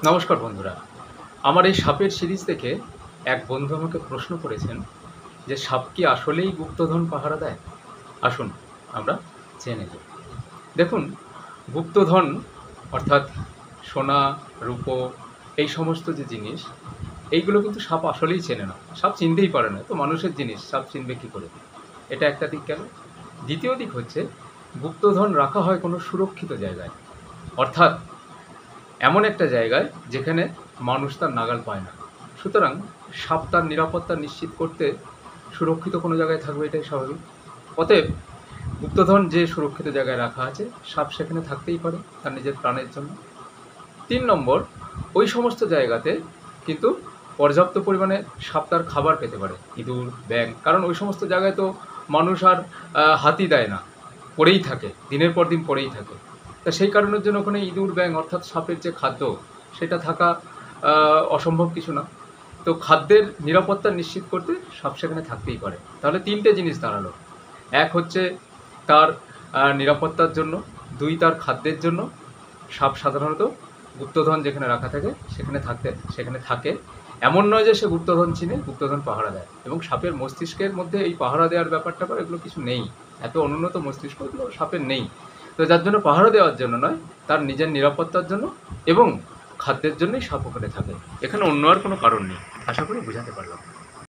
নমস্কার বন্ধুরা। আমার এই সাপের সিরিজ দেখে এক বন্ধু আমাকে প্রশ্ন করেছেন যে সাপ কি আসলেই গুপ্তধন পাহারা দেয়? আসুন আমরা জেনে নিই। দেখুন, গুপ্তধন অর্থাৎ সোনা, রূপো, এই সমস্ত যে জিনিস, এইগুলো কিন্তু সাপ আসলেই চেনে না। সাপ চিনতেই পারে না। তো মানুষের জিনিস সাপ চিনবে কী করে? এটা একটা দিক গেল। দ্বিতীয় দিক হচ্ছে, গুপ্তধন রাখা হয় কোনো সুরক্ষিত জায়গায়। অর্থাৎ এমন একটা জায়গায় যেখানে মানুষ তার নাগাল পায় না। সুতরাং সাপ তার নিরাপত্তা নিশ্চিত করতে সুরক্ষিত কোনো জায়গায় থাকবে, এটাই স্বাভাবিক। অতএব গুপ্তধন যে সুরক্ষিত জায়গায় রাখা আছে, সাপ সেখানে থাকতেই পারে তার নিজের প্রাণের জন্য। ৩ নম্বর, ওই সমস্ত জায়গাতে কিন্তু পর্যাপ্ত পরিমাণে সাপ তার খাবার পেতে পারে, ইঁদুর, ব্যাঙ। কারণ ওই সমস্ত জায়গায় তো মানুষ আর হাতই দেয় না, পড়েই থাকে, দিনের পর দিন পড়েই থাকে। তা সেই কারণের জন্য ওখানে ইঁদুর, ব্যাঙ অর্থাৎ সাপের যে খাদ্য, সেটা থাকা অসম্ভব কিছু না। তো খাদ্যের নিরাপত্তা নিশ্চিত করতে সাপ সেখানে থাকতেই পারে। তাহলে ৩টে জিনিস দাঁড়ালো। এক হচ্ছে তার নিরাপত্তার জন্য, ২ তার খাদ্যের জন্য। সাপ সাধারণত গুপ্তধন যেখানে রাখা থাকে সেখানে থাকে। এমন নয় যে সে গুপ্তধন চিনে গুপ্তধন পাহারা দেয়। এবং সাপের মস্তিষ্কের মধ্যে এই পাহারা দেওয়ার ব্যাপারটা এগুলো কিছু নেই। এত অনুন্নত মস্তিষ্ক এগুলো সাপের নেই। তো যার জন্য পাহারা দেওয়ার জন্য নয়, তার নিজের নিরাপত্তার জন্য এবং খাদ্যের জন্যই সাপ ওখানে থাকে। এখানে অন্য আর কোনো কারণ নেই। আশা করি বোঝাতে পারলাম।